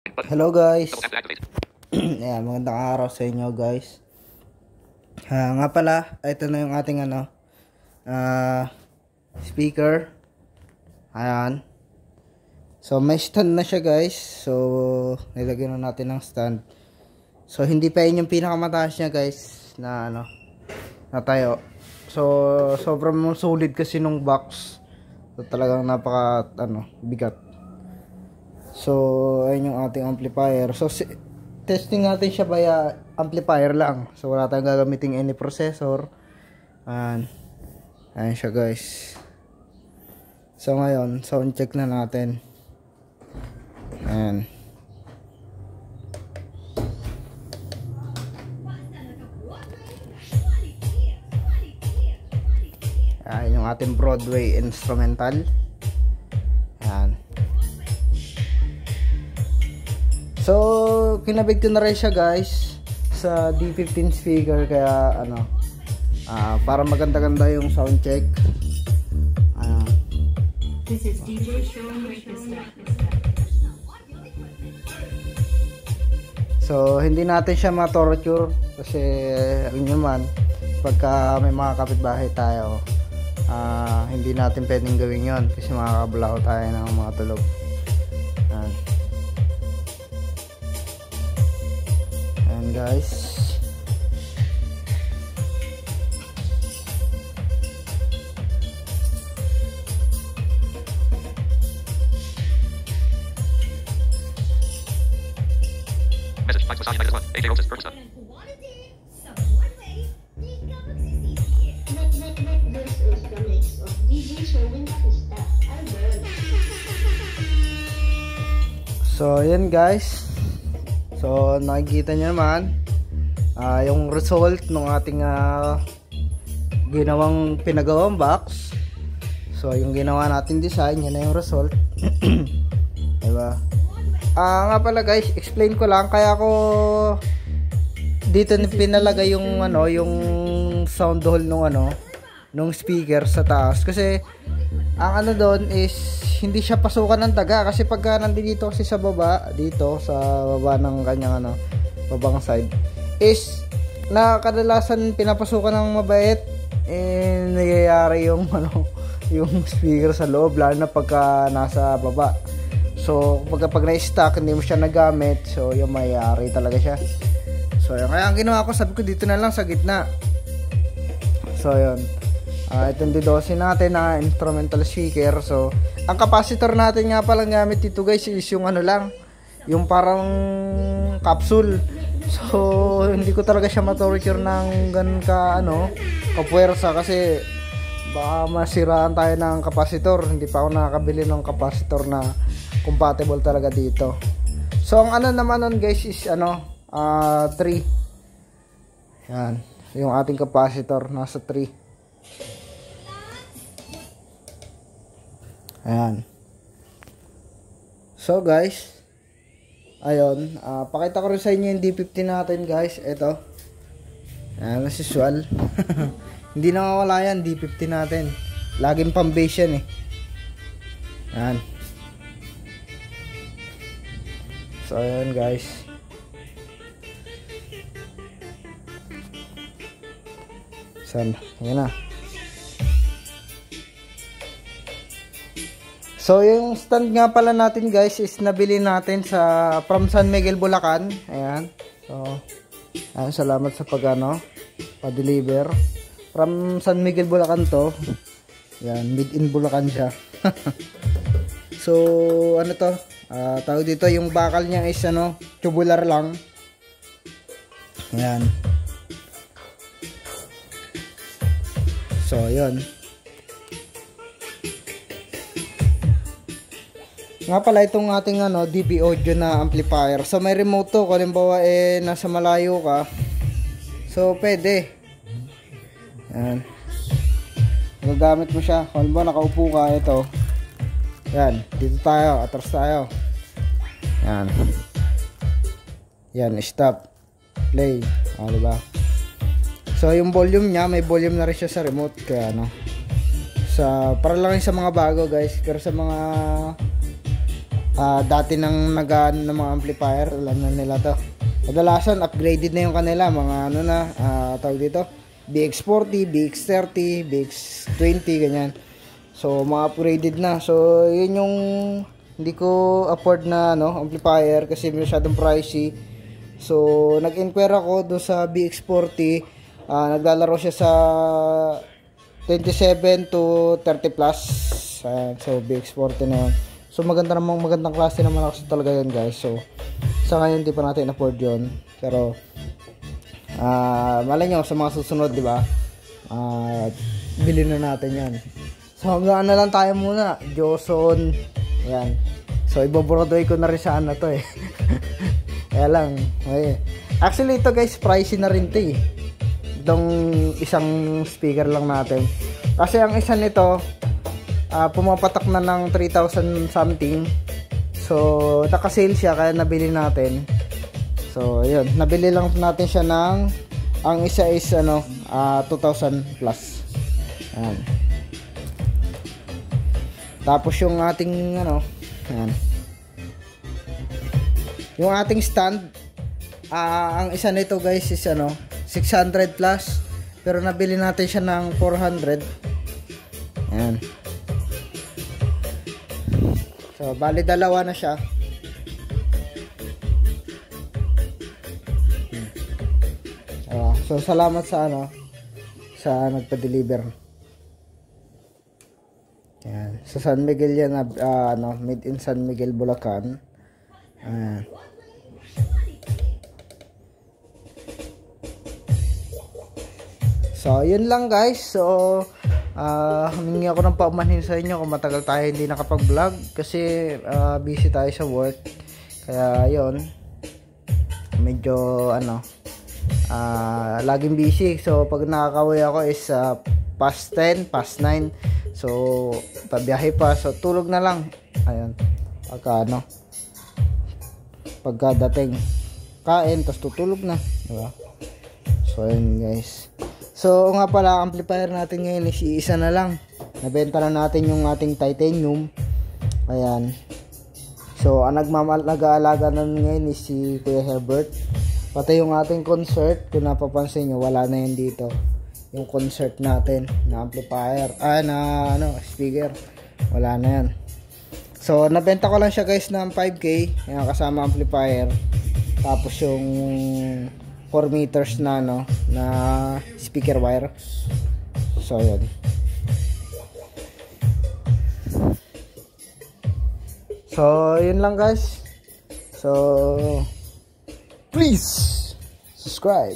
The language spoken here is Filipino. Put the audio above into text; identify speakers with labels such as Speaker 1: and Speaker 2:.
Speaker 1: Hello guys. Ayan, magandang araw sa inyo guys. Nga pala, ito na yung ating speaker. Ayan. So may stand na siya guys. So nilagyan na natin ng stand. So hindi pa yun yung pinakamataas niya guys na natayo. So sobrang solid kasi nung box. So talagang napaka bigat. So ayun yung ating amplifier. So testing natin siya via amplifier lang. So wala tayong gagamiting any processor. Ayan siya guys. So ngayon, sound check na natin. Ayan. Ayan yung ating Broadway instrumental. Ayan. So kinabit ko na rin siya guys sa D15 speaker, kaya para maganda-ganda yung sound check.
Speaker 2: This is DJ Sean Requesta.
Speaker 1: So hindi natin siya ma-torture kasi alam nyo naman, pagka may mga kapitbahay tayo, hindi natin pwedeng gawin yon kasi makakabulaw tayo ng mga tulog. And guys,
Speaker 3: Message flags massage minus 1. AJ Roses Permasa.
Speaker 1: so yan guys. So nakikita nyo naman yung result ng ating ginawang pinagawang box. So yung ginawa natin design, yan na yung result. Diba? Nga pala guys, explain ko lang, kaya ko dito pinalagay yung yung sound hole nung speaker sa taas, kasi ang doon is hindi siya pasukan ng taga, kasi pagka nandito kasi sa baba, dito sa baba ng kanyang babang side is kadalasan pinapasukan ng mabait, nangyayari yung yung speaker sa loob, lalo na pagka nasa baba. So pag na-stuck, hindi mo siya nagamit, so yung mayayari talaga siya. So yun, kaya ang ginawa ko, sabi ko dito na lang sa gitna. So yun, itong D12 natin na instrumental speaker. So ang capacitor natin nga palang gamit dito guys is yung lang, yung parang capsule. So hindi ko talaga siya ma-torture ng ganun kapuwersa, kasi baka masiraan tayo ng capacitor. Hindi pa ako nakakabili ng capacitor na compatible talaga dito. So ang naman nun guys is 3. Yan, yung ating capacitor nasa 3. Ayan. So guys, ayun, pakita ko rin sa inyo yung D15 natin guys. Ito, ayan, as usual. Hindi na mawala yan, D15 natin. Laging pang base yan Ayan. So ayan guys. Sana, yan na. So yung stand nga pala natin guys is nabili natin from San Miguel, Bulacan. Ayan. So ayan, salamat sa pa-deliver. From San Miguel, Bulacan to. Ayan, made in Bulacan siya. So to? Tawag dito, yung bakal niya is tubular lang. Ayan. So yun. Nga pala itong ating DB audio na amplifier. So may remote to, kung halimbawa nasa malayo ka. So pwede. Ayan. Magagamit mo siya. Kung halimbawa nakaupo ka, ito. Yan, dito tayo, atras tayo. Yan. Yan, stop. Play. Diba? So yung volume niya, may volume na rin siya sa remote, kaya para lang sa mga bago guys, pero sa mga dati nang nagaan ng mga amplifier, alam na nila to. Kadalasan upgraded na yung kanila, mga ano na, tawag dito, BX40, BX30, BX20, ganyan. So mga upgraded na. So yun yung hindi ko afford na amplifier kasi masyadong pricey. So nag-inquire ako do sa BX40. Naglalaro siya sa 27 to 30 plus. So BX40 na yun. So magandang klase naman ako talaga yun, guys. So sa ngayon hindi pa natin afford yun. Pero malay nyo sa mga susunod, di ba? Bilhin na natin yan. So hanggang na lang tayo muna. Joson. Ayan. So ibobroadway ko na rin sa to eh. Kaya lang. Okay. Actually ito guys, pricey na rin to eh. Itong isang speaker lang natin. Kasi ang isa nito, pumapatak na ng 3,000 something. So naka-sale siya kaya nabili natin. So yun, nabili lang natin siya ng, ang isa is 2,000 plus. Ayan. Tapos yung ating ayan. Yung ating stand, ang isa nito guys is 600 plus, pero nabili natin siya ng 400. Ayan. So bali dalawa na siya. So salamat sa sa nagpa-deliver. Ayan. Sa San Miguel yan, made in San Miguel, Bulacan. Ayan. So yun lang guys. So humingi ako ng paumanhin sa inyo kung matagal tayo hindi nakapag-vlog kasi busy tayo sa work. Kaya yun, medyo laging busy. So pag nakakauwi ako is past 10, past 9. So pabiyahe pa, so tulog na lang. Ayun, pagkadating kain tapos tutulog na, diba? So ayun guys. So nga pala, amplifier natin ngayon is isa na lang. Nabenta na natin yung ating titanium. Ayan. So ang nag-aalaga na ngayon is si Kuya Herbert. Pati yung ating concert, kung napapansin nyo, wala na yun dito. Yung concert natin na amplifier, speaker, wala na yan. So nabenta ko lang siya guys ng 5K, yung kasama amplifier. Tapos yung 4 meters na na speaker wire. So yun. So yun lang guys. So please subscribe.